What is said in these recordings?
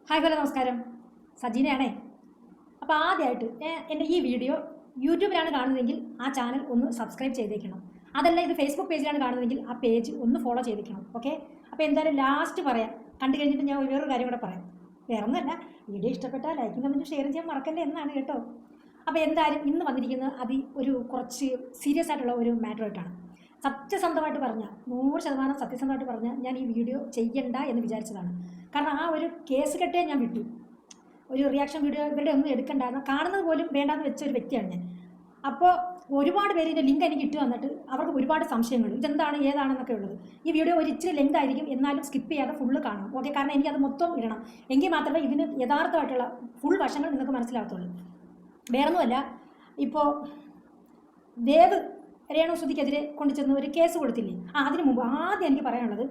Hi hello നമസ്കാരം, സജീനയാണേ. അപ്പോൾ ആദ്യമായിട്ട് എൻ്റെ ഈ വീഡിയോ യൂട്യൂബിലാണ് കാണുന്നതെങ്കിൽ ആ ചാനൽ ഒന്ന് സബ്സ്ക്രൈബ് ചെയ്തേക്കണം. അതല്ല ഇത് ഫേസ്ബുക്ക് പേജിലാണ് കാണുന്നതെങ്കിൽ ആ പേജ് ഒന്ന് ഫോളോ ചെയ്തേക്കണം. ഓക്കെ, അപ്പോൾ എന്തായാലും ലാസ്റ്റ് പറയാം. കണ്ടു കഴിഞ്ഞിട്ട് ഞാൻ വേറൊരു കാര്യം കൂടെ പറയാം. വേറെ ഒന്നുമല്ല, വീഡിയോ ഇഷ്ടപ്പെട്ടാൽ ലൈക്കും കമൻറ്റും ഷെയർ ചെയ്യാൻ മറക്കല്ലേ എന്നാണ് കേട്ടോ. അപ്പോൾ എന്തായാലും ഇന്ന് വന്നിരിക്കുന്നത് കുറച്ച് സീരിയസ് ആയിട്ടുള്ള ഒരു മാറ്ററായിട്ടാണ്. സത്യസന്ധമായിട്ട് പറഞ്ഞാൽ 100% സത്യസന്ധമായിട്ട് പറഞ്ഞാൽ ഞാൻ ഈ വീഡിയോ ചെയ്യണ്ട എന്ന് വിചാരിച്ചതാണ്. കാരണം ആ ഒരു കേസ് കെട്ടേ ഞാൻ വിട്ടു. ഒരു റിയാക്ഷൻ വീഡിയോ ഇവരുടെ ഒന്നും എടുക്കണ്ടായിരുന്നു, കാണുന്നത് പോലും വേണ്ടാന്ന് വെച്ച ഒരു വ്യക്തിയാണ് ഞാൻ. അപ്പോൾ ഒരുപാട് പേര് ഇതിൻ്റെ ലിങ്ക് എനിക്ക് ഇട്ട് വന്നിട്ട് അവർക്ക് ഒരുപാട് സംശയങ്ങൾ, ഇതെന്താണ് ഏതാണെന്നൊക്കെ ഉള്ളത്. ഈ വീഡിയോ ഒരു ഇച്ചിരി ലെങ്ത് ആയിരിക്കും, എന്നാലും സ്കിപ്പ് ചെയ്യാതെ ഫുള്ള് കാണണം. ഓക്കെ, കാരണം എനിക്കത് മൊത്തം ഇടണം, എങ്കിൽ മാത്രമേ ഇതിന് യഥാർത്ഥമായിട്ടുള്ള ഫുൾ വശങ്ങൾ നിങ്ങൾക്ക് മനസ്സിലാകത്തുള്ളൂ. വേറൊന്നുമല്ല, ഇപ്പോൾ ദേവ് രേണുസുതിക്കെതിരെ കൊണ്ടുചെന്ന് ഒരു കേസ് കൊടുത്തില്ലേ, അതിന് മുമ്പ് ആദ്യം എനിക്ക് പറയാനുള്ളത്,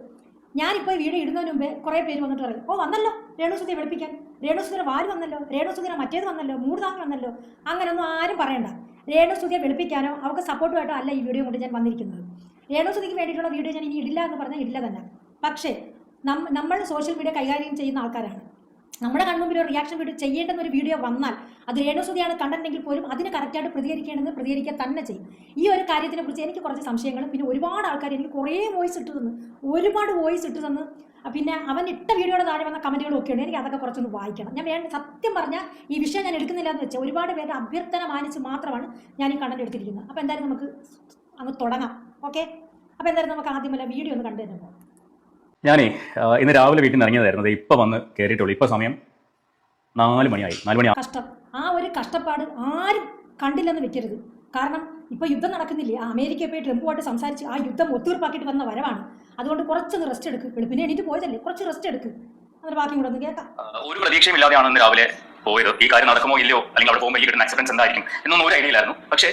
ഞാനിപ്പോൾ വീഡിയോ ഇടുന്നതിന് മുമ്പേ കുറേ പേര് വന്നിട്ട് പറയും, ഓ വന്നല്ലോ രേണുസുതിയെ വെളുപ്പിക്കാൻ, രേണുസുതിയുടെ വാല് വന്നല്ലോ, രേണുസുതിയുടെ മറ്റേത് വന്നല്ലോ, മൂടുതാങ്ങി വന്നല്ലോ. അങ്ങനെയൊന്നും ആരും പറയണ്ട. രേണുസുതിയെ വെളുപ്പിക്കാനോ അവർക്ക് സപ്പോർട്ടുമായിട്ടോ അല്ല ഈ വീഡിയോ കൊണ്ട് ഞാൻ വന്നിരിക്കുന്നത്. രേണുസുതിക്ക് വേണ്ടിയിട്ടുള്ള വീഡിയോ ഞാൻ ഇനി ഇടില്ല എന്ന് പറഞ്ഞാൽ ഇടില്ല തന്നെ. പക്ഷേ നമ്മൾ സോഷ്യൽ മീഡിയ കൈകാര്യം ചെയ്യുന്ന ആൾക്കാരാണ്. നമ്മുടെ കൺമുമ്പിൽ ഒരു റിയാക്ഷൻ വീഡിയോ ചെയ്യേണ്ടുന്ന ഒരു വീഡിയോ വന്നാൽ അത് രേണുസുതിയാണ് കണ്ടെങ്കിൽ പോലും അതിന് കറക്റ്റായിട്ട് പ്രതികരിക്കേണ്ടത് പ്രതികരിക്കുക തന്നെ ചെയ്യും. ഈ ഒരു കാര്യത്തിനെ കുറിച്ച് എനിക്ക് കുറച്ച് സംശയങ്ങളും, പിന്നെ ഒരുപാട് ആൾക്കാർ എനിക്ക് കുറേ വോയിസ് ഇട്ട് തന്ന് പിന്നെ അവൻ ഇട്ട വീഡിയോയുടെ താഴെ വന്ന കമൻറ്റുകളും ഒക്കെ ഉണ്ട്. എനിക്ക് അതൊക്കെ കുറച്ചൊന്ന് വായിക്കണം. ഞാൻ സത്യം പറഞ്ഞാൽ ഈ വിഷയം ഞാൻ എടുക്കുന്നില്ല എന്ന് വെച്ചാൽ ഒരുപാട് പേരുടെ അഭ്യർത്ഥന മാനിച്ച് മാത്രമാണ് ഞാൻ ഈ കണ്ടന്റ് എടുത്തിരിക്കുന്നത്. അപ്പോൾ എന്തായാലും നമുക്ക് അങ്ങ് തുടങ്ങാം. ഓക്കെ, അപ്പോൾ എന്തായാലും നമുക്ക് ആദ്യമല്ല വീഡിയോ ഒന്ന് കണ്ടു തന്നെ പോകാം. ഞാനേ ഇന്ന് രാവിലെ വീട്ടിൽ നിന്ന് ഇറങ്ങിയതായിരുന്നു. ഇപ്പം വന്ന് കയറിയിട്ടുള്ളൂ. ഇപ്പം സമയം 4 മണിയായി. കഷ്ടം. ആ ഒരു കഷ്ടപ്പാട് ആരും കണ്ടില്ലെന്ന് വെക്കരുത്. കാരണം ഇപ്പോൾ യുദ്ധം നടക്കുന്നില്ലേ, അമേരിക്കയിൽ പോയി ട്രംപുമായിട്ട് സംസാരിച്ച് ആ യുദ്ധം ഒത്തീർപ്പാക്കിയിട്ട് വന്ന വരവാണ്. അതുകൊണ്ട് കുറച്ചൊന്ന് റെസ്റ്റ് എടുക്ക്. വെളുപ്പിനെ എണീറ്റ് പോയതല്ലേ, കുറച്ച് റെസ്റ്റ് എടുക്ക്. അതിന് ബാക്കി കൂടെ ഒന്ന് കേൾക്കാം. ഒരു പ്രതീക്ഷയും ഇല്ലാതെയാണ് ഇന്ന് രാവിലെ പോയത്. ഈ കാര്യം നടക്കുമോ ഇല്ലയോ, അല്ലെങ്കിൽ അവിടെ പോകുമ്പോൾ കിട്ടുന്ന അക്സെപ്റ്റൻസ് എന്തായിരിക്കും എന്നൊന്നും ഒരു ഐഡിയ ഇല്ലായിരുന്നു. പക്ഷേ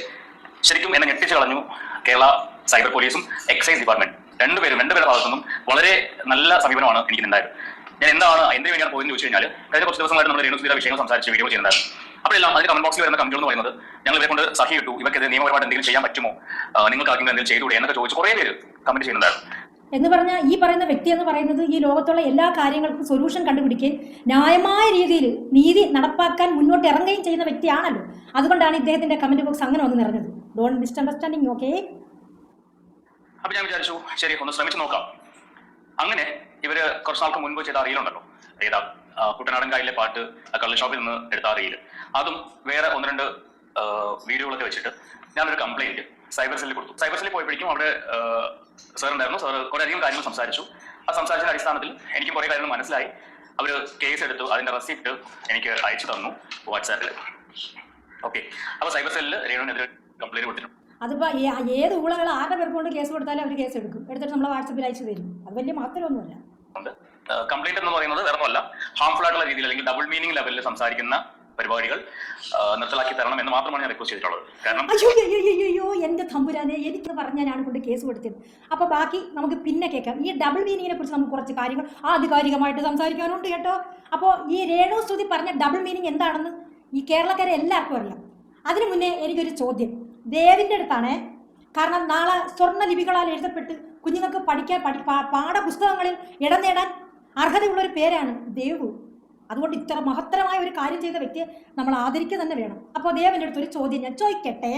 ശരിക്കും എന്നെ ഞെട്ടിച്ച് കളഞ്ഞു കേരള സൈബർ പോലീസും എക്സൈസ് ഡിപ്പാർട്ട്മെന്റ് രണ്ടുപേരുടെ ഭാഗത്തുനിന്നും വളരെ നല്ല സമീപനമാണ് എനിക്കുണ്ടായത്. ഞാൻ എന്തിനു വേണ്ടിയാണ് പോയെന്ന് ചോദിച്ചു കഴിഞ്ഞാൽ, കഴിഞ്ഞ കുറച്ച് ദിവസമായിട്ട് നമ്മൾ രേണുസുതിയുടെ വിഷയങ്ങൾ സംസാരിച്ച് വീഡിയോ ചെയ്യുന്നുണ്ടായിരുന്നു. അപ്പോഴെല്ലാം അതിന് കമന്റ് ബോക്സിൽ വരുന്ന കമന്റുകൾ എന്ന് പറയുന്നത്, ഞങ്ങൾ ഇവരെ കൊണ്ട് സഹിയിട്ടു, ഇവർക്കെതിരെ നിയമപരമായിട്ട് എന്തെങ്കിലും ചെയ്യാൻ പറ്റുമോ, നിങ്ങൾക്ക് ആർക്കെങ്കിലും എന്തെങ്കിലും ചെയ്തുകൂടെ എന്നൊക്കെ ചോദിച്ച് കുറേ പേര് കമന്റ് ചെയ്യുന്നുണ്ടായിരുന്നു. എന്ന് പറഞ്ഞാൽ ഈ പറയുന്ന വ്യക്തി എന്ന് പറയുന്നത് ഈ ലോകത്തുള്ള എല്ലാ കാര്യങ്ങൾക്കും സൊല്യൂഷൻ കണ്ടുപിടിക്കുകയും ന്യായമായ രീതിയിൽ നീതി നടപ്പാക്കാൻ മുന്നോട്ട് ഇറങ്ങുകയും ചെയ്യുന്ന വ്യക്തിയാണല്ലോ. അതുകൊണ്ടാണ് ഇദ്ദേഹത്തിന്റെ കമന്റ് ബോക്സ് അങ്ങനെ വന്ന് നിറഞ്ഞത്. Don't misunderstanding. ഓക്കെ, അപ്പൊ ഞാൻ വിചാരിച്ചു ശരി ഒന്ന് ശ്രമിച്ചു നോക്കാം. അങ്ങനെ ഇവര് കുറച്ച് നാൾക്ക് മുൻപ് ചെയ്ത റീലുണ്ടല്ലോ, ഏതാ കുട്ടനാടൻ കായലിലെ പാട്ട് കള്ള് ഷോപ്പിൽ നിന്ന് എടുത്ത റീല്, അതും വേറെ 1-2 വീഡിയോകളൊക്കെ വെച്ചിട്ട് ഞാനൊരു കംപ്ലൈന്റ് സൈബർ സെല്ലിൽ കൊടുത്തു. സൈബർ സെല്ലിൽ പോയപ്പോഴേക്കും അവിടെ സാർ ഉണ്ടായിരുന്നു. സാർ കുറെ അധികം കാര്യങ്ങൾ സംസാരിച്ചു. ആ സംസാരിച്ച അടിസ്ഥാനത്തിൽ എനിക്ക് കുറെ കാര്യങ്ങൾ മനസ്സിലായി. അവര് കേസ് എടുത്തു, അതിന്റെ റെസിപ്റ്റ് എനിക്ക് അയച്ചു തന്നു വാട്സാപ്പിൽ. ഓക്കെ, അപ്പൊ സൈബർ സെല്ലിൽ രേണുവിനെതിരെ കംപ്ലൈന്റ് കൊടുത്തിട്ടുണ്ട്. അതിപ്പോൾ ഏത് ഊളകൾ ആരുടെ പേർക്ക് കൊണ്ട് കേസ് കൊടുത്താലും അവർ കേസ് എടുത്തിട്ട് നമ്മളെ വാട്സപ്പിൽ അയച്ചു തരും. അത് വലിയ മാത്രമൊന്നുമല്ല. കംപ്ലൈന്റ് എന്ന് പറയുന്നത് വേറെ ഒന്നുമല്ല, ഹാംഫുൾ ആയിട്ടുള്ള രീതിയിൽ അല്ലെങ്കിൽ ഡബിൾ മീനിങ് ലെവലിൽ സംസാരിക്കുന്ന പരിപാടികൾ നിർത്തലാക്കി തരണം എന്ന് മാത്രമാണ് ഞാൻ റിക്വസ്റ്റ് ചെയ്തിട്ടുള്ളത്. കാരണം അയ്യോ എന്റെ തമ്പുരാനെ, എനിക്ക് പറഞ്ഞാൽ ഞാൻ കൊണ്ട് കേസ് കൊടുത്തത്. അപ്പൊ ബാക്കി നമുക്ക് പിന്നെ കേൾക്കാം. ഈ ഡബിൾ മീനിങ്ങിനെ കുറിച്ച് നമുക്ക് കുറച്ച് കാര്യങ്ങൾ ആധികാരികമായിട്ട് സംസാരിക്കാനുണ്ട് കേട്ടോ. അപ്പോൾ ഈ രേണുസുതി പറഞ്ഞ ഡബിൾ മീനിങ് എന്താണെന്ന് ഈ കേരളക്കാരെ എല്ലാവർക്കും അറിയാം. അതിനു മുന്നേ എനിക്കൊരു ചോദ്യം ദേവിന്റെ അടുത്താണ്. കാരണം നാളെ സ്വർണ്ണ ലിപികളാൽ എഴുതപ്പെട്ട് കുഞ്ഞുങ്ങൾക്ക് പഠിക്കാൻ പാഠപുസ്തകങ്ങളിൽ ഇടം നേടാൻ അർഹതയുള്ളൊരു പേരാണ് ദേവു. അതുകൊണ്ട് ഇത്ര മഹത്തരമായ ഒരു കാര്യം ചെയ്ത വ്യക്തിയെ നമ്മൾ ആദരിക്കുക തന്നെ വേണം. അപ്പോൾ ദേവന്റെ അടുത്തൊരു ചോദ്യം ഞാൻ ചോദിക്കട്ടെ.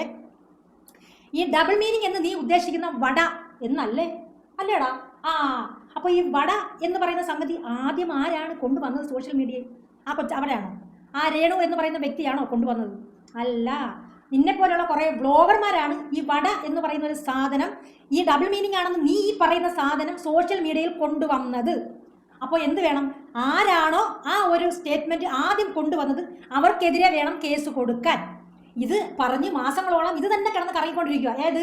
ഈ ഡബിൾ മീനിങ് എന്ന് നീ ഉദ്ദേശിക്കുന്ന വട എന്നല്ലേ? അല്ലേടാ? അപ്പോൾ ഈ വട എന്ന് പറയുന്ന സംഗതി ആദ്യം ആരാണ് കൊണ്ടുവന്നത് സോഷ്യൽ മീഡിയയിൽ? അവിടെയാണോ? ആ രേണു എന്ന് പറയുന്ന വ്യക്തിയാണോ കൊണ്ടുവന്നത്? അല്ല, നിന്നെ പോലെയുള്ള കുറേ ബ്ലോഗർമാരാണ് ഈ വട എന്ന് പറയുന്ന ഒരു സാധനം, ഈ ഡബിൾ മീനിങ് ആണെന്ന് നീ ഈ പറയുന്ന സാധനം സോഷ്യൽ മീഡിയയിൽ കൊണ്ടുവന്നത്. അപ്പോൾ എന്ത് വേണം? ആരാണോ ആ ഒരു സ്റ്റേറ്റ്മെന്റ് ആദ്യം കൊണ്ടുവന്നത് അവർക്കെതിരെ വേണം കേസ് കൊടുക്കാൻ. ഇത് പറഞ്ഞ് മാസങ്ങളോളം ഇത് തന്നെ കിടന്ന് കറങ്ങിക്കൊണ്ടിരിക്കുക. അതായത്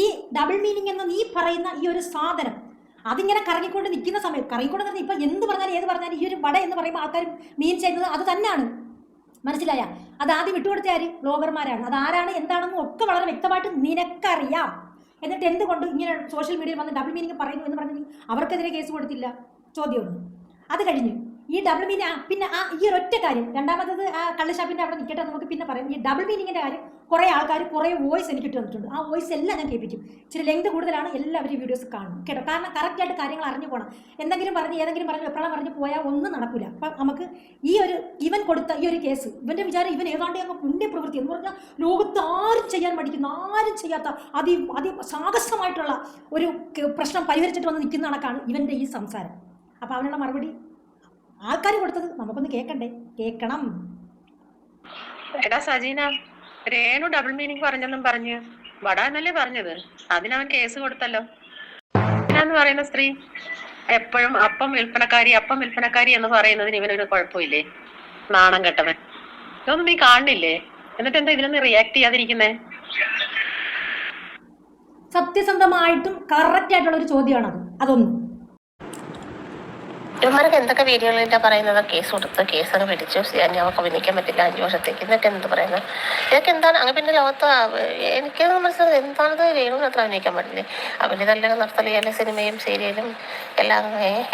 ഈ ഡബിൾ മീനിങ് എന്ന് നീ പറയുന്ന ഈ ഒരു സാധനം അതിങ്ങനെ കറങ്ങിക്കൊണ്ട് നിൽക്കുന്ന സമയം, കറങ്ങിക്കൊണ്ട് നിൽക്കുന്ന ഇപ്പം എന്ത് പറഞ്ഞാലും ഏത് പറഞ്ഞാലും ഈ ഒരു വട എന്ന് പറയുമ്പോൾ ആൾക്കാർ മീൻ ചെയ്യുന്നത് അത് തന്നെയാണ്. മനസ്സിലായ? അത് ആദ്യം വിട്ടുകൊടുത്ത ആര്? ബ്ലോഗർമാരാണ്. അതാരാണ് എന്താണെന്നും ഒക്കെ വളരെ വ്യക്തമായിട്ട് നിനക്കറിയാം. എന്നിട്ട് എന്തുകൊണ്ട് ഇങ്ങനെ സോഷ്യൽ മീഡിയയിൽ വന്ന് ഡബിൾ മീനിങ് പറയുന്നു എന്ന് പറഞ്ഞ് അവർക്കെതിരെ കേസ് കൊടുത്തില്ല? ചോദ്യമൊന്നും. അത് കഴിഞ്ഞു. ഈ ഡബിൾ മീനിങ് പിന്നെ ഈ ഒരൊറ്റ കാര്യം, രണ്ടാമത്തത് ആ കള്ളുഷാപ്പിൻ്റെ അവിടെ നിൽക്കട്ടെ, നമുക്ക് പിന്നെ പറയാം. ഈ ഡബിൾ മീനിങ്ങിൻ്റെ കാര്യം കുറേ ആൾക്കാർ കുറേ വോയിസ് എനിക്ക് ഇട്ട് തന്നിട്ടുണ്ട്. ആ വോയിസ് എല്ലാം ഞാൻ കേൾപ്പിക്കും. ഇച്ചിരി ലെങ്ത് കൂടുതലാണ്, എല്ലാവരും ഈ വീഡിയോസ് കാണും കേട്ടോ. കാരണം കറക്റ്റായിട്ട് കാര്യങ്ങൾ അറിഞ്ഞു പോകണം. ഏതെങ്കിലും പറഞ്ഞ് വെപ്രാളം പറഞ്ഞ് പോയാൽ ഒന്നും നടക്കില്ല. അപ്പം നമുക്ക് ഇവൻ കൊടുത്ത ഈ ഒരു കേസ്, ഇവൻ്റെ വിചാരം ഇവൻ ഏതാണ്ട് അങ്ങ് പുണ്യപ്രവൃത്തി എന്ന് പറഞ്ഞാൽ ലോകത്ത് ആരും ചെയ്യാൻ മടിക്കുന്ന, ആരും ചെയ്യാത്ത സാഹസമായിട്ടുള്ള ഒരു പ്രശ്നം പരിഹരിച്ചിട്ട് വന്ന് നിൽക്കുന്ന കണക്കാണ് ഇവൻ്റെ ഈ സംസാരം. അപ്പം അവനുള്ള മറുപടി ആൾക്കാർ കൊടുത്തത് നമുക്കൊന്ന് കേൾക്കണം. എടാ സജീന, രേണു ഡബിൾ മീനിങ് പറഞ്ഞെന്നും പറഞ്ഞ് വടാന്നല്ലേ പറഞ്ഞത്? അതിനവൻ കേസ് കൊടുത്തല്ലോ. എന്ന് പറയുന്ന സ്ത്രീ എപ്പോഴും അപ്പം വിൽപ്പനക്കാരി എന്ന് പറയുന്നതിന് ഇവനൊരു കുഴപ്പമില്ലേ? നാണം കെട്ടവൻ. ഇതൊന്നും നീ കാണുന്നില്ലേ? എന്നിട്ട് എന്താ ഇതിനൊന്നും റിയാക്ട് ചെയ്യാതിരിക്കുന്നേ? സത്യസന്ധമായിട്ടും കറക്റ്റ് ആയിട്ടുള്ള ഒരു ചോദ്യമാണത്. അതൊന്നും ഇവന്മാർക്ക് എന്തൊക്കെ വീഡിയോകളിലാ പറയുന്നത്? കേസ് കൊടുത്ത് കേസൊക്കെ പിടിച്ചു, ഞങ്ങൾക്ക് അഭിനയിക്കാൻ പറ്റില്ല 5 വർഷത്തേക്ക്. ഇതൊക്കെ എന്ത് പറയുന്നത്? ഇതൊക്കെ എന്താണ്? അങ്ങനെ പിന്നെ ലോകത്ത് എനിക്കൊന്നും മനസ്സിലായത് എന്താണത്? രേണുവിന് അത്ര അഭിനയിക്കാൻ പറ്റില്ലേ? അഭിനയതല്ല നിർത്തലിയല്ലേ, സിനിമയും സീരിയലും എല്ലാം.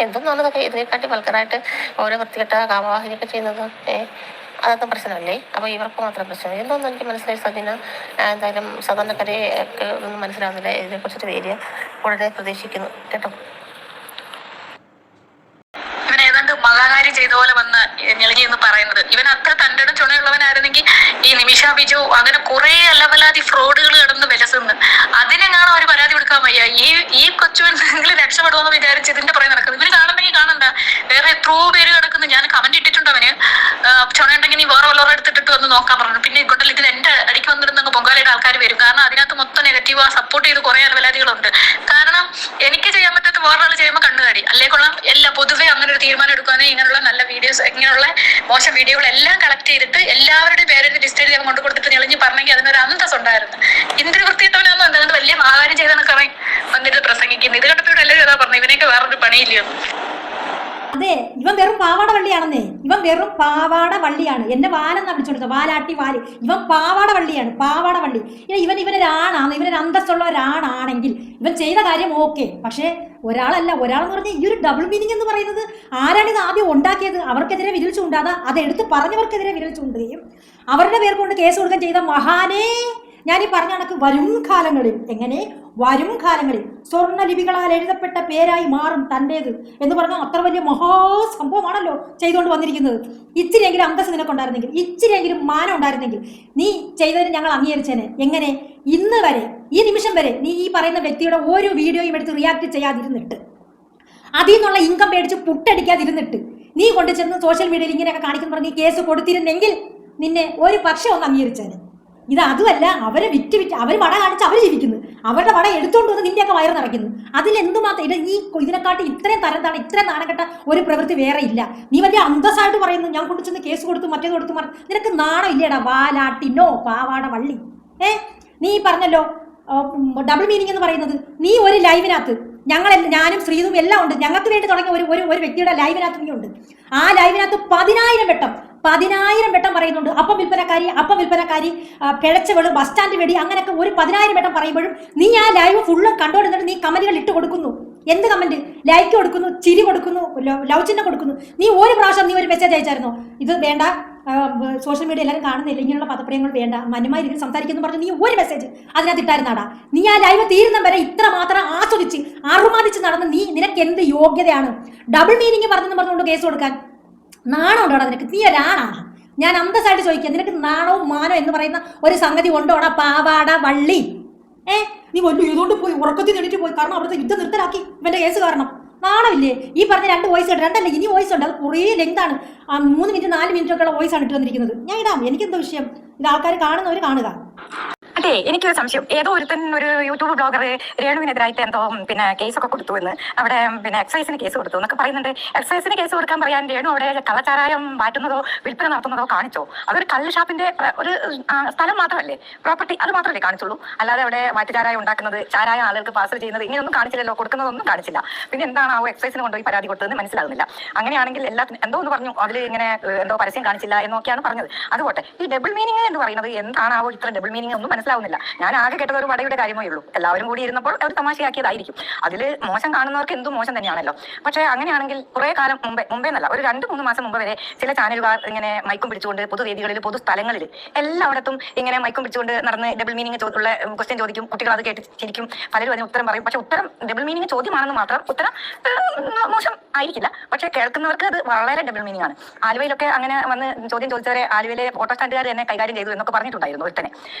എന്തൊന്നാണ് ഇതൊക്കെ? ഇതിനെക്കാട്ടി വൾക്കറായിട്ട് ഓരോ വൃത്തികെട്ട കാമവാഹിനിയൊക്കെ ചെയ്യുന്നത്. അതൊന്നും പ്രശ്നമല്ലേ? അപ്പോൾ ഇവർക്ക് മാത്രം പ്രശ്നം എന്തോന്നും എനിക്ക് മനസ്സിലായി സജീന. എന്തായാലും സാധാരണക്കാരെ ഒക്കെ ഒന്നും മനസ്സിലാവുന്നില്ല. ഇതിനെക്കുറിച്ചൊരു വീഡിയോ ഉടനെ പ്രതീക്ഷിക്കുന്നു കേട്ടോ. മഹാകാര്യം ചെയ്ത പോലെ വന്ന് ഞെളിഞ്ഞി എന്ന് പറയുന്നത്. ഇവൻ അത്ര തൻ്റെ ചുണയുള്ളവനായിരുന്നെങ്കിൽ ഈ നിമിഷ ബിജു അങ്ങനെ കുറെ അലവലാതി ഫ്രോഡുകൾ കിടന്ന് വിലസുന്നു. അതിനെങ്ങാണോ അവർ പരാതി കൊടുക്കാൻ വയ്യ. ഈ കൊച്ചുവെന്തെങ്കിലും രക്ഷപ്പെടുമെന്ന് വിചാരിച്ച് ഇതിന്റെ പുറകെ നടക്കുന്നത്. ഇവര് കാണുന്നെങ്കിൽ കാണണ്ട, വേറെ എത്രയോ പേര് കിടക്കുന്നു. ഞാൻ കമന്റ് ഇട്ടിട്ടുണ്ട് അവന്, ചുണയുണ്ടെങ്കിൽ നീ വേറെ വല്ലവരും എടുത്തിട്ട് വന്ന് നോക്കാൻ പറഞ്ഞു. പിന്നെ ഇങ്ങോട്ടല്ല ഇതിൽ എന്റെ അടിക്ക് വന്നിരുന്ന പൊങ്കാലയുടെ ആൾക്കാർ വരും. കാരണം അതിനകത്ത് മൊത്തം നെഗറ്റീവ് സപ്പോർട്ട് ചെയ്ത് കുറെ അലവലാതികളുണ്ട്. കാരണം എനിക്ക് ചെയ്യാൻ പറ്റാത്ത വേറൊരാൾ ചെയ്യുമ്പോൾ കണ്ണുകാടി അല്ലേ കൊള്ളാം. എല്ലാം പൊതുവെ അങ്ങനെ ഒരു തീരുമാനം എടുക്കാനേ ഇങ്ങനെയുള്ള നല്ല വീഡിയോസ്, ഇങ്ങനെയുള്ള മോശം വീഡിയോകളെല്ലാം കളക്ട് ചെയ്തിട്ട് എല്ലാവരുടെയും പേരിന്റെ ലിസ്റ്റ് ഞാൻ കൊണ്ടു കൊടുത്തിട്ട് ഞെളിഞ്ഞ് പറഞ്ഞെങ്കിൽ അതിനൊരു അന്തസ് ഉണ്ടായിരുന്നു. ഇന്ത്യ വൃത്തിയിട്ടവനാണെന്ന് എന്തുകൊണ്ട് വലിയ മഹാകാര്യം ചെയ്തെന്നൊക്കെ വന്നിട്ട് പ്രസംഗിക്കുന്നു. ഇത് കണ്ടപ്പോഴും എല്ലാവരും ഏതാ പറഞ്ഞു ഇവനെയൊക്കെ വേറൊരു പണിയില്ലയോ? അതെ, ഇവൻ വെറും പാവാട വള്ളിയാണെന്നേ. ഇവൻ വെറും പാവാട വള്ളിയാണ്. എന്നെ വാലെന്നാ വിളിച്ചോണ്ടത്, വാലാട്ടി വാല്. ഇവൻ പാവാട വള്ളിയാണ്, പാവാട വള്ളി. ഇവനൊരാണാണ്, ഇവനൊരു അന്തസ്സുള്ള ഒരാണാണെങ്കിൽ ഇവൻ ചെയ്ത കാര്യം ഓക്കെ. പക്ഷേ ഒരാളെന്ന് പറഞ്ഞാൽ ഈ ഒരു ഡബിൾ മീനിങ് എന്ന് പറയുന്നത് ആരാണിത് ആദ്യം ഉണ്ടാക്കിയത്? അവർക്കെതിരെ വിരൽ ചൂണ്ടാതെ അതെടുത്ത് പറഞ്ഞവർക്കെതിരെ വിരൽ ചൂണ്ടുകയും അവരുടെ പേർ കൊണ്ട് കേസ് കൊടുക്കാൻ ചെയ്ത മഹാനേ. ഞാനീ പറഞ്ഞ കണക്ക് വരും കാലങ്ങളിൽ സ്വർണ്ണലിപികളാൽ എഴുതപ്പെട്ട പേരായി മാറും തൻ്റേത് എന്ന് പറഞ്ഞാൽ അത്ര വലിയ മഹാസംഭവമാണല്ലോ ചെയ്തുകൊണ്ട് വന്നിരിക്കുന്നത്. ഇച്ചിരിയെങ്കിലും അന്തസ് നിനക്കുണ്ടായിരുന്നെങ്കിൽ, ഇച്ചിരിയെങ്കിലും മാനം ഉണ്ടായിരുന്നെങ്കിൽ നീ ചെയ്തതിന് ഞങ്ങൾ അംഗീകരിച്ചേനെ. എങ്ങനെ? ഇന്ന് വരെ, ഈ നിമിഷം വരെ നീ ഈ പറയുന്ന വ്യക്തിയുടെ ഓരോ വീഡിയോയും എടുത്ത് റിയാക്ട് ചെയ്യാതിരുന്നിട്ട്, അതിൽ നിന്നുള്ള ഇൻകം മേടിച്ച് പുട്ടടിക്കാതിരുന്നിട്ട് നീ കൊണ്ടു ചെന്ന് സോഷ്യൽ മീഡിയയിൽ ഇങ്ങനെയൊക്കെ കാണിക്കുന്നു പറഞ്ഞ് കേസ് കൊടുത്തിരുന്നെങ്കിൽ നിന്നെ ഒരു പക്ഷെ ഒന്ന് അംഗീകരിച്ചേനെ. ഇത് അതുമല്ല, അവരെ വിറ്റ് അവർ വട കാണിച്ച് അവർ ജീവിക്കുന്നു. അവരുടെ വട എടുത്തുകൊണ്ട് വന്ന് നിന്റെയൊക്കെ വയറ് നിറയ്ക്കുന്നു. അതിലെന്തുമാത്രം ഇതിനെക്കാട്ടി ഇത്രയും തരത്താണ്, ഇത്രയും നാണക്കെട്ട ഒരു പ്രവൃത്തി വേറെ ഇല്ല. നീ വലിയ അന്തസ്സായിട്ട് പറയുന്നു ഞാൻ കൊണ്ടു ചെന്ന് കേസ് കൊടുത്തു മറ്റേത് കൊടുത്തു നിനക്ക് നാണം ഇല്ലേടാ വാലാട്ടിനോ പാവാട വള്ളി? നീ പറഞ്ഞല്ലോ ഡബിൾ മീനിങ് എന്ന് പറയുന്നത്. നീ ഒരു ലൈവിനകത്ത് ഞാനും ശ്രീതും എല്ലാം ഉണ്ട്, ഞങ്ങൾക്ക് വേണ്ടി തുടങ്ങിയ ഒരു വ്യക്തിയുടെ ലൈവിനകത്ത് നീ ഉണ്ട്. ആ ലൈവിനകത്ത് 10,000 വട്ടം പറയുന്നുണ്ട് അപ്പം വിൽപ്പനക്കാരി പിഴച്ചവള് ബസ് സ്റ്റാൻഡ് വെടി, അങ്ങനെയൊക്കെ ഒരു 10,000 വട്ടം പറയുമ്പോഴും നീ ആ ലൈവ് ഫുള്ളും കണ്ടുകൊണ്ടിരുന്നിട്ട് നീ കമന്റുകൾ ഇട്ട് കൊടുക്കുന്നു. എന്ത് കമന്റ്? ലൈക്ക് കൊടുക്കുന്നു, ചിരി കൊടുക്കുന്നു, ലവ് ചിഹ്നം കൊടുക്കുന്നു. നീ ഒരു പ്രാവശ്യം നീ ഒരു മെസ്സേജ് അയച്ചായിരുന്നോ? ഇത് വേണ്ട, സോഷ്യൽ മീഡിയ എല്ലാവരും കാണുന്നില്ല, ഇങ്ങനെയുള്ള പദപ്രയങ്ങൾ വേണ്ട, മാന്യമായ രീതിയിൽ സംസാരിക്കുന്നു പറഞ്ഞു നീ ഒരു മെസ്സേജ് അതിനകത്ത് ഇട്ടായിരുന്നാടാ? നീ ആ ലൈവ് തീരുന്ന വരെ ഇത്ര മാത്രം ആസ്വദിച്ച് അറുമാദിച്ച് നടന്ന് നിനക്ക് എന്ത് യോഗ്യതയാണ് ഡബിൾ മീനിങ് പറഞ്ഞുകൊണ്ട് കേസ് കൊടുക്കാൻ? നാണം ഉണ്ടോടാ നിനക്ക്? നീ ഒരാണാണ്. ഞാൻ അന്തസ്സായിട്ട് ചോദിക്കുക, നിനക്ക് നാണവും മാനോ എന്ന് പറയുന്ന ഒരു സംഗതി ഉണ്ടോടാ പാവാട വള്ളി? നീ വല്ലു ഇതുകൊണ്ട് പോയി ഉറക്കത്തിൽ എണീറ്റ് പോയി, കാരണം അവിടുത്തെ യുദ്ധം നിർത്തലാക്കി ഇവന്റെ കേസ് കാരണം. നാണമില്ലേ? ഈ പറഞ്ഞ 2 വോയിസ് ഉണ്ട്, 2 അല്ല ഇനി വോയിസ് ഉണ്ട്. അത് കുറേ ലെങ്താണ്, 3 മിനിറ്റ് 4 മിനിറ്റ് ഒക്കെ ഉള്ള വോയിസ് ആണ് ഇട്ട് വന്നിരിക്കുന്നത്. ഞാൻ ഇടാം, എനിക്കെന്താ വിഷയം? ഇത് ആൾക്കാർ കാണുന്നവർ കാണുക. അതെ, എനിക്കൊരു സംശയം. ഏതോ ഒരു യൂട്യൂബ് ബ്ലോഗർ രേണുവിനെതിരായിട്ട് എന്തോ കേസൊക്കെ കൊടുത്തു എന്ന്, അവിടെ എക്സൈസിന് കേസ് കൊടുത്തു എന്നൊക്കെ പറയുന്നുണ്ട്. എക്സൈസിന് കേസ് കൊടുക്കാൻ പറയാൻ രേണു അവിടെ കള്ളച്ചാരായം മാറ്റുന്നതോ വിൽപ്പന നടത്തുന്നതോ കാണിച്ചോ? അതൊരു കള്ള് ഷാപ്പിന്റെ ഒരു സ്ഥലം മാത്രമല്ലേ, പ്രോപ്പർട്ടി, അത് മാത്രമല്ലേ കാണിച്ചുള്ളൂ. അല്ലാതെ അവിടെ മാറ്റുചാരായം ഉണ്ടാക്കുന്നത്, ചാരായ ആളുകൾക്ക് പാർസൽ ചെയ്യുന്നത് ഇങ്ങനെയൊന്നും കാണിച്ചില്ലല്ലോ, കൊടുക്കുന്നതൊന്നും കാണിച്ചില്ല. പിന്നെ എന്താണ് എക്സൈസിന് കൊണ്ടുപോയി പരാതി കൊടുത്തതെന്ന് മനസ്സിലാകുന്നില്ല. അങ്ങനെയാണെങ്കിൽ എല്ലാത്തിനും എന്തോ എന്ന് പറഞ്ഞു, അതിൽ ഇങ്ങനെ എന്തോ പരസ്യം കാണിച്ചില്ല എന്നൊക്കെയാണ് പറഞ്ഞത്. അതുപോട്ടെ, ഈ ഡബിൾ മീനിങ് എന്ന് പറയുന്നത് എന്താണാവോ? ഇത്ര ഡബിൾ മീനിങ് ഒന്നും മനസ്സിലാവുന്നില്ല. ഞാൻ ആകെ കേട്ടത് ഒരു വടയുടെ കാര്യമേ ഉള്ളൂ. എല്ലാവരും കൂടി ഇരുന്നപ്പോൾ അവർ തമാശയാക്കിയതായിരിക്കും. അതിൽ മോശം കാണുന്നവർക്ക് എന്തും മോശം തന്നെയാണല്ലോ. പക്ഷേ അങ്ങനെയാണെങ്കിൽ കുറെ കാലം മുമ്പേ എന്നല്ല, ഒരു 2-3 മാസം മുമ്പ് വരെ ചില ചാനലുകാർ ഇങ്ങനെ മൈക്കും പിടിച്ചുകൊണ്ട് പൊതുവേദികളിൽ പൊതുസ്ഥലങ്ങളിൽ എല്ലായിടത്തും ഇങ്ങനെ മൈക്കും പിടിച്ചുകൊണ്ട് നടന്ന് ഡബിൾ മീനിങ് ഉള്ള ക്വസ്റ്റ്യൻ ചോദിക്കും. കുട്ടികൾ അത് കേട്ട് ശരിക്കും പലരും അതിന് ഉത്തരം പറയും. പക്ഷെ ഉത്തരം ഡബിൾ മീനിങ് ചോദ്യമാണെന്ന് മാത്രം, ഉത്തരം മോശം ആയിരിക്കില്ല. പക്ഷെ കേൾക്കുന്നവർക്ക് അത് വളരെ ഡബിൾ മീനിങ് ആണ്. ആലുവയിലൊക്കെ അങ്ങനെ വന്ന് ചോദ്യം ചോദിച്ചവരെ ആലുവയിലെ ഓട്ടോ സ്റ്റാൻഡുകാർ തന്നെ കൈകാര്യം ചെയ്തു എന്നൊക്കെ പറഞ്ഞിട്ടുണ്ടായിരുന്നു ഒരുത്തനെ.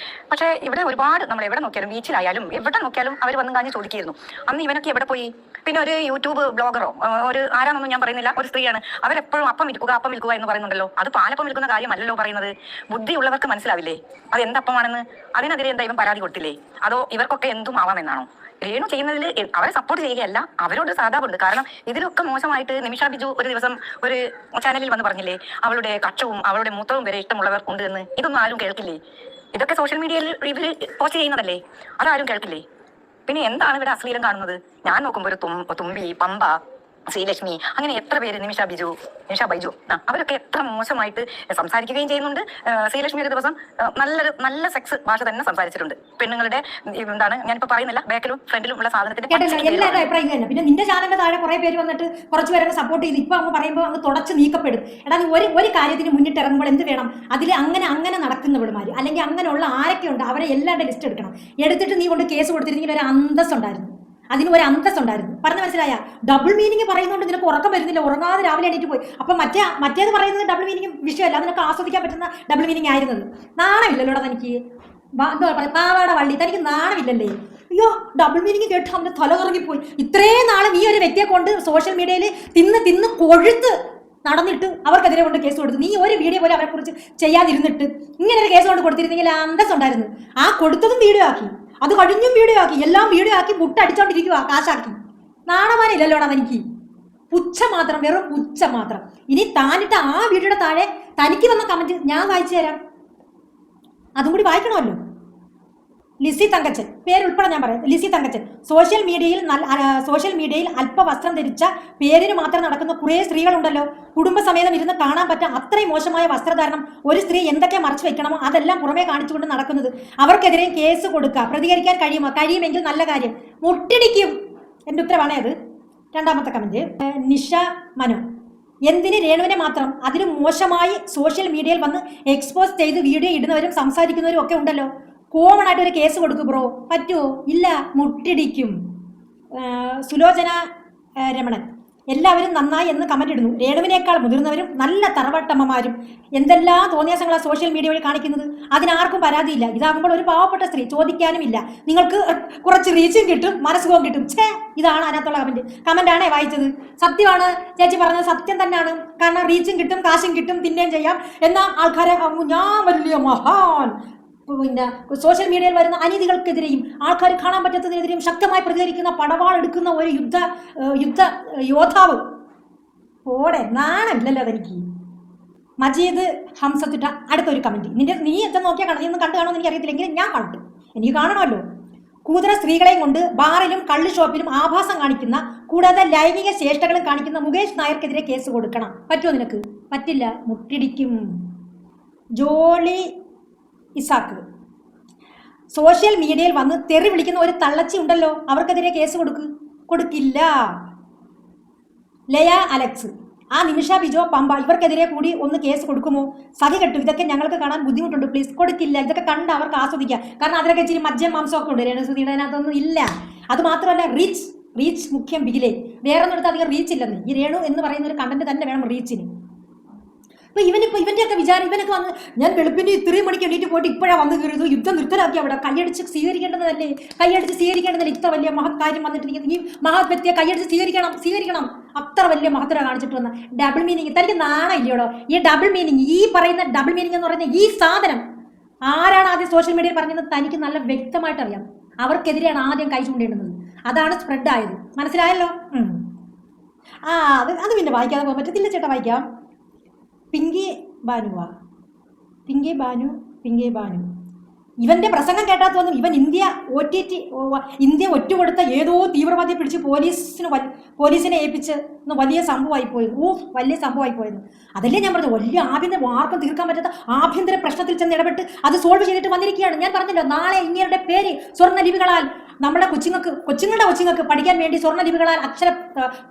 പക്ഷേ ഇവിടെ ഒരുപാട് നമ്മൾ എവിടെ നോക്കിയാലും, ബീച്ചിലായാലും എവിടെ നോക്കിയാലും അവർ വന്നും കാഞ്ഞ് ചോദിക്കുകയായിരുന്നു. അന്ന് ഇവനൊക്കെ എവിടെ പോയി? പിന്നെ ഒരു യൂട്യൂബ് ബ്ലോഗറോ ഒരു ആരാന്നൊന്നും ഞാൻ പറയുന്നില്ല, ഒരു സ്ത്രീയാണ്, അവരെപ്പോഴും അപ്പം വിൽക്കുക എന്ന് പറയുന്നുണ്ടല്ലോ. അത് പാലപ്പം വിൽക്കുന്ന കാര്യമല്ലല്ലോ പറയുന്നത്. ബുദ്ധിയുള്ളവർക്ക് മനസ്സിലാവില്ലേ അത് എന്തപ്പമാണെന്ന്? അതിനെതിരെ എന്താ ഇവൻ പരാതി കൊടുത്തില്ലേ? അതോ ഇവർക്കൊക്കെ എന്തും ആവാമെന്നാണോ? രേണു ചെയ്യുന്നതിൽ അവരെ സപ്പോർട്ട് ചെയ്യുകയല്ല, അവരോട് സാധാപുണ്ട്. കാരണം ഇതിലൊക്കെ മോശമായിട്ട് നിമിഷ ബിജു ഒരു ദിവസം ഒരു ചാനലിൽ വന്ന് പറഞ്ഞില്ലേ, അവളുടെ കക്ഷവും അവളുടെ മൂത്രവും വരെ ഇഷ്ടമുള്ളവർ ഉണ്ട് എന്ന്. ഇതൊന്നും ആരും കേൾക്കില്ലേ? ഇതൊക്കെ സോഷ്യൽ മീഡിയയിൽ ഇവർ പോസ്റ്റ് ചെയ്യുന്നതല്ലേ, അതാരും കേൾക്കില്ലേ? പിന്നെ എന്താണ് ഇവിടെ അശ്ലീലം കാണുന്നത്? ഞാൻ നോക്കുമ്പോൾ ഒരു തുമ്പി, പമ്പ, ശ്രീലക്ഷ്മി, അങ്ങനെ എത്ര പേര്, നിമിഷ ബൈജു അവരൊക്കെ എത്ര മോശമായിട്ട് സംസാരിക്കുകയും ചെയ്യുന്നുണ്ട്. ശ്രീലക്ഷ്മി ഒരു ദിവസം നല്ല സെക്സ് ഭാഷ തന്നെ സംസാരിച്ചിട്ടുണ്ട്. പെണ്ണുങ്ങളുടെ എന്താണ്, ഞാനിപ്പോ പറയുന്നില്ല, ബാക്കിലും ഫ്രണ്ടിലും ഉള്ള സാധനത്തിന്റെ എല്ലാവരുടെ അഭിപ്രായം തന്നെ. പിന്നെ നിന്റെ ചാനലിന്റെ താഴെ കുറെ പേര് വന്നിട്ട് കുറച്ച് പേരൊക്കെ സപ്പോർട്ട് ചെയ്ത് ഇപ്പൊ അങ്ങ് പറയുമ്പോൾ അങ്ങ് തുടച്ച് നീക്കപ്പെടും. എടാ നീ ഒരു കാര്യത്തിന് മുന്നിട്ട് ഇറങ്ങുമ്പോൾ എന്ത് വേണം? അതിൽ അങ്ങനെ നടക്കുന്നവരുമാര് അല്ലെങ്കിൽ അങ്ങനെയുള്ള ആരൊക്കെ ഉണ്ട് അവരെ എല്ലാവരുടെ ലിസ്റ്റ് എടുക്കണം. എടുത്തിട്ട് നീ കൊണ്ട് കേസ് കൊടുത്തിരുന്നെങ്കിൽ ഒരു അന്തസ്സുണ്ടായിരുന്നു, അതിന് ഒരു അന്തസ്സുണ്ടായിരുന്നു. പറഞ്ഞ മനസ്സിലായ? ഡബിൾ മീനിങ് പറയുന്നതുകൊണ്ട് നിനക്ക് ഉറക്കം വരുന്നില്ല, ഉറങ്ങാതെ രാവിലെ എണീറ്റ് പോയി. അപ്പൊ മറ്റേത് പറയുന്നത് ഡബിൾ മീനിങ് വിഷയമല്ല, അതിനൊക്കെ ആസ്വദിക്കാൻ പറ്റുന്ന ഡബിൾ മീനിങ് ആയിരുന്നത്. നാണമില്ലല്ലോടാ തനിക്ക്? എന്താ പറയുക, പാവാട വള്ളി, തനിക്ക് നാണമില്ലല്ലേ? അയ്യോ, ഡബിൾ മീനിങ് കേട്ട് അവന്റെ തല കറങ്ങിപ്പോയി. ഇത്രയും നാളും ഈ ഒരു വ്യക്തിയെ കൊണ്ട് സോഷ്യൽ മീഡിയയിൽ തിന്ന് കൊഴുത്ത് നടന്നിട്ട് അവർക്കെതിരെ കൊണ്ട് കേസ് കൊടുത്തു. നീ ഒരു വീഡിയോ പോലെ അവരെ കുറിച്ച് ചെയ്യാതിരുന്നിട്ട് ഇങ്ങനെ ഒരു കേസ് കൊണ്ട് കൊടുത്തിരുന്നെങ്കിൽ അന്തസ്സുണ്ടായിരുന്നു. ആ കൊടുത്തതും വീഡിയോ ആക്കി, അത് കഴിഞ്ഞും വീഡിയോ ആക്കി, എല്ലാം വീഡിയോ ആക്കി മുട്ടടിച്ചോണ്ടിരിക്കുക, കാശാക്കി. നാണമാനില്ലല്ലോടാ തനിക്ക്? പുച്ഛം മാത്രം, വെറും പുച്ഛം മാത്രം. ഇനി താനിട്ട് ആ വീഡിയോയുടെ താഴെ തനിക്ക് വന്ന കമന്റ് ഞാൻ വായിച്ചു തരാം, അതും കൂടി വായിക്കണമല്ലോ. ലിസി തങ്കച്ചൻ, പേരുൾപ്പെടെ ഞാൻ പറയാം. ലിസി തങ്കച്ചൻ, സോഷ്യൽ മീഡിയയിൽ അല്പവസ്ത്രം ധരിച്ച പേരിന് മാത്രം നടക്കുന്ന കുറേ സ്ത്രീകളുണ്ടല്ലോ. കുടുംബസമേതം ഇരുന്ന് കാണാൻ പറ്റാൻ അത്രയും മോശമായ വസ്ത്രധാരണം ഒരു സ്ത്രീ എന്തൊക്കെ മറച്ചു വെക്കണമോ അതെല്ലാം പുറമേ കാണിച്ചുകൊണ്ട് നടക്കുന്നത്. അവർക്കെതിരെ കേസ് കൊടുക്കുക. പ്രതികരിക്കാൻ കഴിയുമെങ്കിൽ നല്ല കാര്യം. മുട്ടിടിക്കും. എൻ്റെ ഉത്തരവാണേ അത്. രണ്ടാമത്തെ കമന്റ്, നിഷ മനു, എന്തിന് രേണുവിനെ മാത്രം? അതിലും മോശമായി സോഷ്യൽ മീഡിയയിൽ വന്ന് എക്സ്പോസ് ചെയ്ത് വീഡിയോ ഇടുന്നവരും സംസാരിക്കുന്നവരും ഒക്കെ ഉണ്ടല്ലോ. കോമൺ ആയിട്ട് ഒരു കേസ് കൊടുക്കും ബ്രോ. പറ്റുമോ? ഇല്ല, മുട്ടിടിക്കും. സുലോചന രമണൻ, എല്ലാവരും നന്നായി എന്ന് കമന്റ് ഇടുന്നു. രേണുവിനേക്കാൾ മുതിർന്നവരും നല്ല തറവട്ടമ്മമാരും എന്തെല്ലാം തോന്നിയാസങ്ങളാണ് സോഷ്യൽ മീഡിയ വഴി കാണിക്കുന്നത്. അതിനാർക്കും പരാതിയില്ല. ഇതാകുമ്പോൾ ഒരു പാവപ്പെട്ട സ്ത്രീ ചോദിക്കാനും ഇല്ല. നിങ്ങൾക്ക് കുറച്ച് റീച്ചും കിട്ടും, മനസ്സുഖവും കിട്ടും. ഇതാണ് അതിനകത്തുള്ള കമന്റാണേ വായിച്ചത്. സത്യമാണ് ചേച്ചി പറഞ്ഞത്, സത്യം തന്നെയാണ്. കാരണം റീച്ചും കിട്ടും, കാശും കിട്ടും, തിന്നുകയും ചെയ്യാം. എന്നാൽ ആൾക്കാരെ ഞാൻ വലിയ മഹാൻ, പിന്നെ സോഷ്യൽ മീഡിയയിൽ വരുന്ന അനീതികൾക്കെതിരെയും ആൾക്കാർ കാണാൻ പറ്റാത്തതിനെതിരെയും ശക്തമായി പ്രതികരിക്കുന്ന, പടവാളെടുക്കുന്ന ഒരു യുദ്ധ യോദ്ധാവ്. ഓടെ നാണമില്ലല്ലോ അതെനിക്ക്. മജീദ് ഹംസത്തുറ്റ, അടുത്തൊരു കമന്റ്. നീ എന്താ നോക്കിയാൽ കാണും, നീ ഒന്നും കണ്ടു കാണുമെന്ന് എനിക്ക് അറിയത്തില്ലെങ്കിൽ ഞാൻ കണ്ടു, എനിക്ക് കാണണമല്ലോ. കൂതറ സ്ത്രീകളെയും കൊണ്ട് ബാറിലും കള്ള് ഷോപ്പിലും ആഭാസം കാണിക്കുന്ന, കൂടാതെ ലൈംഗിക ചേഷ്ടകളും കാണിക്കുന്ന മുകേഷ് നായർക്കെതിരെ കേസ് കൊടുക്കണം. പറ്റുമോ നിനക്ക്? പറ്റില്ല, മുട്ടിടിക്കും. ജോളി ഇസാക്ക്, സോഷ്യൽ മീഡിയയിൽ വന്ന് തെറി വിളിക്കുന്ന ഒരു തള്ളച്ചി ഉണ്ടല്ലോ, അവർക്കെതിരെ കേസ് കൊടുക്കില്ല. ലയ അലക്സ്, ആ നിമിഷ ബിജോ പമ്പ ഇവർക്കെതിരെ കൂടി ഒന്ന് കേസ് കൊടുക്കുമോ? സഖി കെട്ടു, ഇതൊക്കെ ഞങ്ങൾക്ക് കാണാൻ ബുദ്ധിമുട്ടുണ്ട്, പ്ലീസ്. കൊടുക്കില്ല. ഇതൊക്കെ കണ്ട് അവർക്ക് ആസ്വദിക്കാം. കാരണം അതിലൊക്കെ ഇച്ചിരി മജ്ജം മാംസമൊക്കെ ഉണ്ട്. രേണുസുതിയുടെ അതിനകത്തൊന്നും ഇല്ല. അത് മാത്രമല്ല, റീച്ച് മുഖ്യം ബിഗിലേ. വേറൊന്നും എടുത്ത് അധികം റീച്ച് ഇല്ലെന്ന്. ഈ രേണു എന്ന് പറയുന്ന ഒരു കണ്ടന്റ് തന്നെ വേണം റീച്ചിന്. അപ്പൊ ഇവന്റെയൊക്കെ വിചാരം, ഇവനൊക്കെ വന്ന് ഞാൻ വെളുപ്പിന് ഇത്രയും മണിക്ക് എണീറ്റ് പോയിട്ട് ഇപ്പോഴാണ് വന്ന് കയറിയത്, യുദ്ധം നിർത്തലാക്കി. അവിടെ കൈയടിച്ച് സ്വീകരിക്കേണ്ടതല്ലേ? ഇത്ര വലിയ മഹത്കാര്യം വന്നിട്ട് ഈ മഹത് വ്യക്തിയെ കൈയടിച്ച് സ്വീകരിക്കണം. അത്ര വലിയ മഹത്തര കാണിച്ചിട്ട് വന്ന ഡബിൾ മീനിങ്. തനിക്ക് നാണം ഇല്ലയോടോ? ഈ ഡബിൾ മീനിങ്, ഈ പറയുന്ന ഡബിൾ മീനിങ് എന്ന് പറയുന്ന ഈ സാധനം ആരാണ് ആദ്യം സോഷ്യൽ മീഡിയയിൽ പറഞ്ഞത്? തനിക്ക് നല്ല വ്യക്തമായിട്ട് അറിയാം. അവർക്കെതിരെയാണ് ആദ്യം കൈ ചൂണ്ടേണ്ടുന്നത്. അതാണ് സ്പ്രെഡ് ആയത്. മനസ്സിലായല്ലോ? അത് പിന്നെ വായിക്കാതെ പോകാൻ പറ്റത്തില്ല ചേട്ടാ. വായിക്കാം. പിങ്കി ബാനു, ഇവന്റെ പ്രസംഗം കേട്ടാത്തൊന്നും ഇവൻ ഇന്ത്യ ഒറ്റുകൊടുത്ത ഏതോ തീവ്രവാദിയെ പിടിച്ച് പോലീസിനെ ഏൽപ്പിച്ച് വലിയ സംഭവമായി പോയത്. വലിയ സംഭവമായി പോയത്. അതല്ലേ ഞാൻ പറഞ്ഞു, വലിയ ആർക്കും തീർക്കാൻ പറ്റാത്ത ആഭ്യന്തര പ്രശ്നത്തിൽ ചെന്ന് ഇടപെട്ട് അത് സോൾവ് ചെയ്തിട്ട് വന്നിരിക്കുകയാണ്. ഞാൻ പറഞ്ഞല്ലോ, നാളെ ഇങ്ങയുടെ പേര് സ്വർണ്ണലിപികളാൽ നമ്മുടെ കൊച്ചുങ്ങളുടെ പഠിക്കാൻ വേണ്ടി സ്വർണ്ണലിപികളാൽ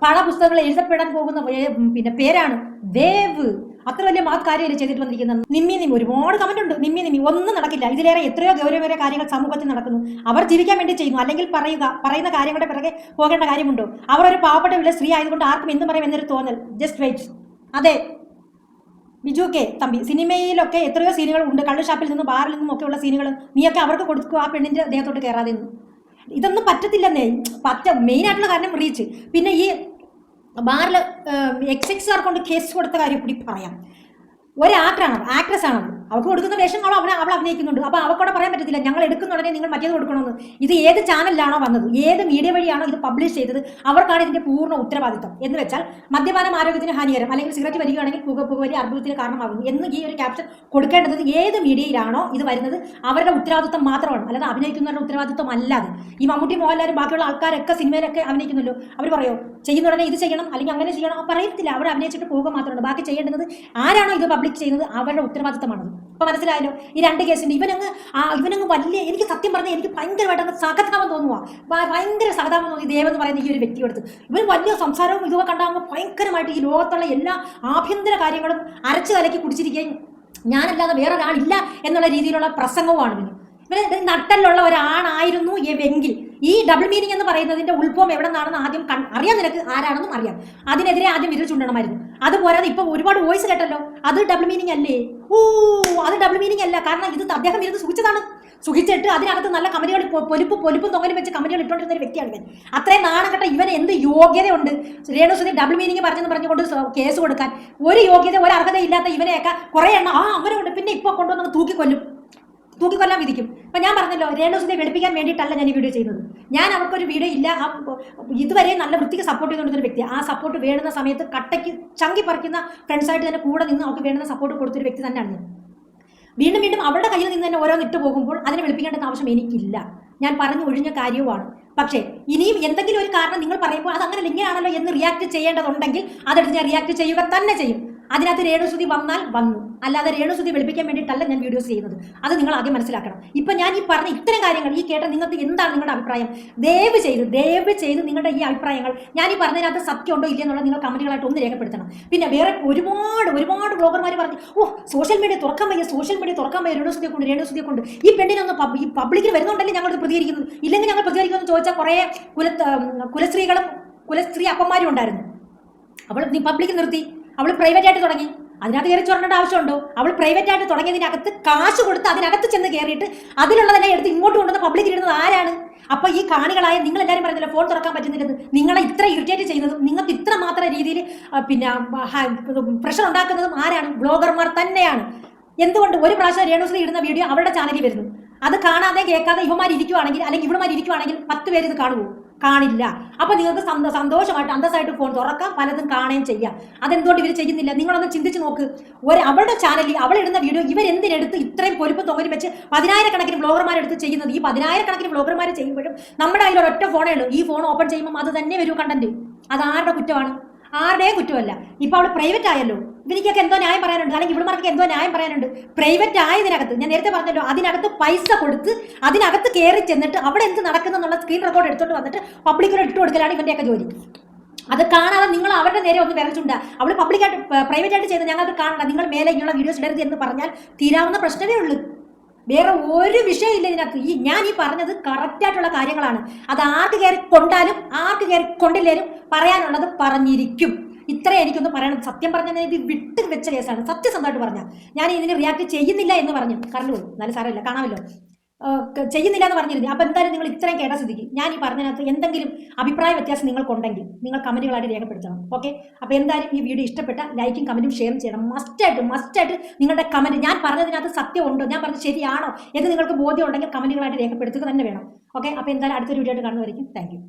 പാഠപുസ്തകങ്ങൾ എഴുതപ്പെടാൻ പോകുന്ന പേരാണ് ദേവ്. അത്ര വലിയ കാര്യമല്ലേ ചെയ്തിട്ട് വന്നിരിക്കുന്നത്. നിമ്മി ഒരുപാട് കമന്റ് ഉണ്ട്. നിമ്മി ഒന്നും നടക്കില്ല. ഇതിലേറെ എത്രയോ ഗൗരവമേറിയ കാര്യങ്ങൾ സമൂഹത്തിൽ നടക്കുന്നു. അവർ ജീവിക്കാൻ വേണ്ടി ചെയ്യുന്നു. അല്ലെങ്കിൽ പറയുന്ന കാര്യങ്ങളുടെ പിറകെ പോകേണ്ട കാര്യമുണ്ടോ? അവർ ഒരു പാവപ്പെട്ട വലിയ സ്ത്രീ ആയതുകൊണ്ട് ആർക്കും എന്തും പറയും എന്നൊരു തോന്നൽ. Just wait. അതെ ബിജു കെ തമ്പി, സിനിമയിലൊക്കെ എത്രയോ സീനുകൾ ഉണ്ട്. കള്ളുഷാപ്പിൽ നിന്നും ബാറിൽ നിന്നും ഒക്കെ ഉള്ള സീനുകൾ നീയൊക്കെ അവർക്ക് കൊടുക്കുക, ആ പെണ്ണിന്റെ ദേഹത്തോട്ട് കയറാതെ നിന്ന്. ഇതൊന്നും പറ്റത്തില്ലെന്നേ. മെയിനായിട്ടുള്ള കാരണം റീച്ച്. പിന്നെ ഈ ബാറിൽ XXR കൊണ്ട് കേസ് കൊടുത്ത കാര്യം കൂടി പറയാം. ഒരു ആക്ട്രസ് ആണ്. അവൾക്ക് കൊടുക്കുന്ന വേഷം അവൾ അഭിനയിക്കുന്നുണ്ട്. അപ്പോൾ അവൾക്കൂടെ പറയാൻ പറ്റത്തില്ല ഞങ്ങൾ എടുക്കുന്നുടനെ നിങ്ങൾ മറ്റേത് കൊടുക്കണമെന്ന്. ഇത് ഏത് ചാനലിലാണോ വന്നത്, ഏത് മീഡിയ വഴിയാണോ ഇത് പബ്ലിഷ് ചെയ്തത്, അവർക്കാണ് ഇതിന്റെ പൂർണ്ണ ഉത്തരവാദിത്തം. എന്ന് വെച്ചാൽ മദ്യപാനം ആരോഗ്യത്തിന് ഹാനികരം, അല്ലെങ്കിൽ സിഗരറ്റ് വരികയാണെങ്കിൽ പുകവലി അർബുദത്തിന് കാരണമാകുന്നു എന്ന് ഈ ഒരു ക്യാപ്ഷൻ കൊടുക്കേണ്ടത് ഏത് മീഡിയയിലാണോ ഇത് വരുന്നത് അവരുടെ ഉത്തരവാദിത്വം മാത്രമാണ്, അല്ലാതെ അഭിനയിക്കുന്നവരുടെ ഉത്തരവാദിത്വം അല്ലാതെ. ഈ മമ്മൂട്ടി മോഹൻലാലും ബാക്കിയുള്ള ആൾക്കാരൊക്കെ സിനിമയിലൊക്കെ അഭിനയിക്കുന്നല്ലോ, അവർ പറയോ ചെയ്യുന്നുടനെ ഇത് ചെയ്യണം അല്ലെങ്കിൽ അങ്ങനെ ചെയ്യണം, പറയത്തില്ല. അവർ അഭിനയിച്ചിട്ട് പോകുക മാത്രമാണ്. ബാക്കി ചെയ്യേണ്ടത് ആരാണോ ഇത് പബ്ലിക് ചെയ്യുന്നത് അവരുടെ ഉത്തരവാദിത്തമാണത്. അപ്പൊ മനസ്സിലായല്ലോ ഈ രണ്ട് കേസിന്റെ. ഇവനങ്ങ് വലിയ, എനിക്ക് സത്യം പറഞ്ഞാൽ എനിക്ക് ഭയങ്കരമായിട്ട് അങ്ങ് സഹതാപം തോന്നുക. ഭയങ്കര സഹതാപം തോന്നി ദേവെന്ന് പറയുന്ന ഈ ഒരു വ്യക്തിയെടുത്ത്. ഇവൻ വലിയ സംസാരവും ഇതൊക്കെ കണ്ടാകുമ്പോൾ ഭയങ്കരമായിട്ട് ഈ ലോകത്തുള്ള എല്ലാ ആഭ്യന്തര കാര്യങ്ങളും അരച്ചു കലക്കി കുടിച്ചിരിക്കുകയും ഞാനല്ലാതെ വേറൊരാളില്ല എന്നുള്ള രീതിയിലുള്ള പ്രസംഗവുമാണ് ഇവന് നട്ടലുള്ള ഒരാണായിരുന്നു എങ്കിൽ ഈ ഡബിൾ മീനിങ് എന്ന് പറയുന്നതിന്റെ ഉത്ഭവം എവിടെ നിന്നാണെന്ന് ആദ്യം അറിയാൻ, നിനക്ക് ആരാണെന്നും അറിയാം. അതിനെതിരെ ആദ്യം വിരൽ ചൂണ്ടണമായിരുന്നു. അതുപോരാതെ ഇപ്പൊ ഒരുപാട് വോയിസ് കേട്ടല്ലോ, അത് ഡബിൾ മീനിങ് അല്ലേ? അത് ഡബിൾ മീനിങ് അല്ല. കാരണം ഇത് അദ്ദേഹം ഇരുന്ന് സുഖിച്ചതാണ്. സുഖിച്ചിട്ട് അതിനകത്ത് നല്ല കമന്റുകൾ പൊലിപ്പും തൊങ്ങലും വെച്ച് കമന്റുകൾ ഇട്ടുകൊണ്ടിരുന്ന ഒരു വ്യക്തിയാണ് ഇവൻ. അത്രയും നാണക്കെട്ട ഇവന് എന്ത് യോഗ്യതയുണ്ട് രേണുസുതി ഡബിൾ മീനിങ് പറഞ്ഞുകൊണ്ട് കേസ് കൊടുക്കാൻ? ഒരു യോഗ്യത, ഒരു അർഹതയില്ലാത്ത ഇവനെയൊക്കെ കുറെ എണ്ണം അങ്ങനെ ഉണ്ട്. പിന്നെ ഇപ്പൊ കൊണ്ടുവന്ന് തൂക്കിക്കൊല്ലാൻ വിധിക്കും. അപ്പൊ ഞാൻ പറഞ്ഞല്ലോ, രേണുസുതിയെ വെളുപ്പിക്കാൻ വേണ്ടിയിട്ടല്ല ഞാൻ ഈ വീഡിയോ ചെയ്യുന്നത്. ഞാൻ അവർക്കൊരു വീഡിയോ ഇല്ല, ഇതുവരെ നല്ല വൃത്തിക്ക് സപ്പോർട്ട് ചെയ്തുകൊണ്ടിരുന്ന വ്യക്തി. ആ സപ്പോർട്ട് വേണ്ടുന്ന സമയത്ത് കട്ടയ്ക്ക് ചങ്കി പറിക്കുന്ന ഫ്രണ്ട്സായിട്ട് തന്നെ കൂടെ നിന്ന് അവർക്ക് വേണ്ടുന്ന സപ്പോർട്ട് കൊടുത്തൊരു വ്യക്തി തന്നെയാണ് ഞാൻ. വീണ്ടും അവരുടെ കയ്യിൽ നിന്ന് തന്നെ ഓരോന്ന് ഇട്ട് പോകുമ്പോൾ അതിനെ വെളുപ്പിക്കേണ്ട ആവശ്യം എനിക്കില്ല. ഞാൻ പറഞ്ഞു ഒഴിഞ്ഞ കാര്യവുമാണ്. പക്ഷേ ഇനിയും എന്തെങ്കിലും ഒരു കാരണം നിങ്ങൾ പറയുമ്പോൾ അത് അങ്ങനെ ഇങ്ങനെയാണല്ലോ എന്ന് റിയാക്ട് ചെയ്യേണ്ടതുണ്ടെങ്കിൽ അതെടുത്ത് ഞാൻ റിയാക്ട് ചെയ്യുക തന്നെ ചെയ്യും. അതിനകത്ത് രേണുസുതി വന്നാൽ വന്നു, അല്ലാതെ രേണുസുതി വെളുപ്പിക്കാൻ വേണ്ടിയിട്ടല്ല ഞാൻ വീഡിയോസ് ചെയ്യുന്നത്. അത് നിങ്ങൾ ആദ്യം മനസ്സിലാക്കണം. ഇപ്പൊ ഞാൻ ഈ പറഞ്ഞ ഇത്തരം കാര്യങ്ങൾ ഈ കേട്ട നിങ്ങൾക്ക് എന്താണ് നിങ്ങളുടെ അഭിപ്രായം? ദയവ് ചെയ്ത് നിങ്ങളുടെ ഈ അഭിപ്രായങ്ങൾ ഞാൻ ഈ പറഞ്ഞതിനകത്ത് സത്യമുണ്ടോ ഇല്ലെന്നുള്ളത് നിങ്ങൾ കമന്റുകളായിട്ട് ഒന്ന് രേഖപ്പെടുത്തണം. പിന്നെ വേറെ ഒരുപാട് ബ്ലോഗർമാർ പറഞ്ഞു സോഷ്യൽ മീഡിയ തുറക്കാൻ വയ്യ രേണുസുതിയെ കൊണ്ട് ഈ പെണ്ണിനൊന്ന് ഈ പബ്ലിക്കിൽ വരുന്നുണ്ടല്ലേ ഞങ്ങൾ പ്രതികരിക്കുന്നത്, ഇല്ലെങ്കിൽ ഞങ്ങൾ പ്രതികരിക്കുമെന്ന് ചോദിച്ചാൽ കുറേ കുലസ്ത്രീ അപ്പന്മാരും ഉണ്ടായിരുന്നു. അവൾ നീ പബ്ലിക്കിൽ നിർത്തി, അവൾ പ്രൈവറ്റ് ആയിട്ട് തുടങ്ങി. അതിനകത്ത് കയറി ചൊറേണ്ട ആവശ്യമുണ്ടോ? അവൾ പ്രൈവറ്റ് ആയിട്ട് തുടങ്ങിയതിനകത്ത് കാശ് കൊടുത്ത് അതിനകത്ത് ചെന്ന് കയറിയിട്ട് അതിലുള്ളതിനെ എടുത്ത് ഇങ്ങോട്ട് കൊണ്ടുവന്ന് പബ്ലിക്കിൽ ഇടുന്നത് ആരാണ്? അപ്പൊ ഈ കാണികളായ നിങ്ങൾ എല്ലാവരും പറയുന്നില്ല ഫോൺ തുറക്കാൻ പറ്റുന്നില്ലെന്ന്. നിങ്ങളെ ഇത്ര ഇറിറ്റേറ്റ് ചെയ്യുന്നതും നിങ്ങൾക്ക് ഇത്ര മാത്രം രീതിയിൽ പ്രഷർ ഉണ്ടാക്കുന്നതും ആരാണ്? ബ്ലോഗർമാർ തന്നെയാണ്. എന്തുകൊണ്ട് ഒരു പ്രാവശ്യം രേണുസുതി ഇടുന്ന വീഡിയോ അവരുടെ ചാനലിൽ വരുന്നു, അത് കാണാതെ കേൾക്കാതെ ഇവന്മാരിയ്ക്കുവാണെങ്കിൽ അല്ലെങ്കിൽ ഇവിടുമാരിയ്ക്കുവാണെങ്കിൽ 10 പേര് ഇത് കാണുമോ? കാണില്ല. അപ്പൊ നിങ്ങൾക്ക് സന്തോഷമായിട്ട് അന്തസ്സായിട്ട് ഫോൺ തുറക്കാം, പലതും കാണുകയും ചെയ്യാം. അതെന്തുകൊണ്ട് ഇവർ ചെയ്യുന്നില്ല? നിങ്ങളൊന്ന് ചിന്തിച്ച് നോക്ക്. അവളുടെ ചാനലിൽ അവളിടുന്ന വീഡിയോ ഇവരെന്തിനെടുത്ത് ഇത്രയും പൊലിപ്പ് തൊങ്ങലും വെച്ച് 10,000-കണക്കിന് ബ്ലോഗർമാരെടുത്ത് ചെയ്യുന്നത്? ഈ 10,000-കണക്കിന് ബ്ലോഗർമാർ ചെയ്യുമ്പോഴും നമ്മുടെ കയ്യിൽ ഒരൊറ്റ ഫോണേ ഉള്ളൂ. ഈ ഫോൺ ഓപ്പൺ ചെയ്യുമ്പോൾ അത് തന്നെ വരൂ കണ്ടന്റ്. അത് ആരുടെ കുറ്റമാണ്? ആരുടെയും കുറ്റമല്ല. ഇപ്പൊ അവൾ പ്രൈവറ്റ് ആയല്ലോ, ഇവനിക്കൊക്കെ എന്തോ ന്യായം പറയാനുണ്ട്, അല്ലെങ്കിൽ ഇവിടുമാർക്ക് എന്തോ ന്യായം പറയാനുണ്ട്. പ്രൈവറ്റ് ആയതിനകത്ത് ഞാൻ നേരത്തെ പറഞ്ഞല്ലോ, അതിനകത്ത് പൈസ കൊടുത്ത് അതിനകത്ത് കയറി ചെന്നിട്ട് അവിടെ എന്ത് നടക്കുന്നുള്ള സ്ക്രീൻ റെക്കോർഡ് എടുത്തോണ്ട് വന്നിട്ട് പബ്ലിക്കിൽ ഇട്ട് കൊടുക്കലാണ് ഇവന്റെയൊക്കെ ജോലി. അത് കാണാതെ നിങ്ങൾ അവരുടെ നേരെ ഒന്ന് വിരച്ചുണ്ട്. അവൾ പബ്ലിക്കായിട്ട് പ്രൈവറ്റ് ആയിട്ട് ചെയ്ത് ഞങ്ങൾക്ക് കാണണ്ട, നിങ്ങൾ മേലെ ഇങ്ങനെയുള്ള വീഡിയോസ് ഇടരുത് എന്ന് പറഞ്ഞാൽ തീരാവുന്ന പ്രശ്നമേ ഉള്ളൂ. വേറെ ഒരു വിഷയമില്ല ഇതിനകത്ത്. ഞാൻ ഈ പറഞ്ഞത് കറക്റ്റായിട്ടുള്ള കാര്യങ്ങളാണ്. അത് ആർക്ക് കയറി കൊണ്ടാലും ആർക്ക് കയറി കൊണ്ടില്ലേലും പറയാനുള്ളത് പറഞ്ഞിരിക്കും. ഇത്രയും എനിക്കൊന്ന് പറയണം. സത്യം പറഞ്ഞാൽ ഇത് വിട്ട് വെച്ച കേസാണ്. സത്യസന്ധമായിട്ട് പറഞ്ഞാൽ ഞാൻ ഇതിന് റിയാക്ട് ചെയ്യുന്നില്ല എന്ന് പറഞ്ഞു കറണ്ടുപോയി. എന്നാലും സാരമില്ല, കാണാമല്ലോ. ചെയ്യുന്നില്ല എന്ന് പറഞ്ഞിരുന്നു. അപ്പൊ എന്തായാലും നിങ്ങൾ ഇത്രയും കേട്ട സ്ഥിതിക്ക് ഞാൻ ഈ പറഞ്ഞതിനകത്ത് എന്തെങ്കിലും അഭിപ്രായ വ്യത്യാസം നിങ്ങൾക്കുണ്ടെങ്കിൽ നിങ്ങൾ കമന്റുകളായിട്ട് രേഖപ്പെടുത്തണം. ഓക്കെ, അപ്പൊ എന്തായാലും ഈ വീഡിയോ ഇഷ്ടപ്പെട്ട ലൈക്കും കമന്റും ഷെയറും ചെയ്യണം. മസ്റ്റായിട്ട് നിങ്ങളുടെ കമന്റ് ഞാൻ പറഞ്ഞതിനകത്ത് സത്യമുണ്ടോ, ഞാൻ പറഞ്ഞത് ശരിയാണോ എന്ന് നിങ്ങൾക്ക് ബോധ്യം ഉണ്ടെങ്കിൽ കമന്റുകളായിട്ട് രേഖപ്പെടുത്തുക തന്നെ വേണം. ഓക്കെ, അപ്പൊ എന്തായാലും അടുത്തൊരു വീഡിയോ ആയിട്ട് കാണുന്നതായിരിക്കും. Thank you.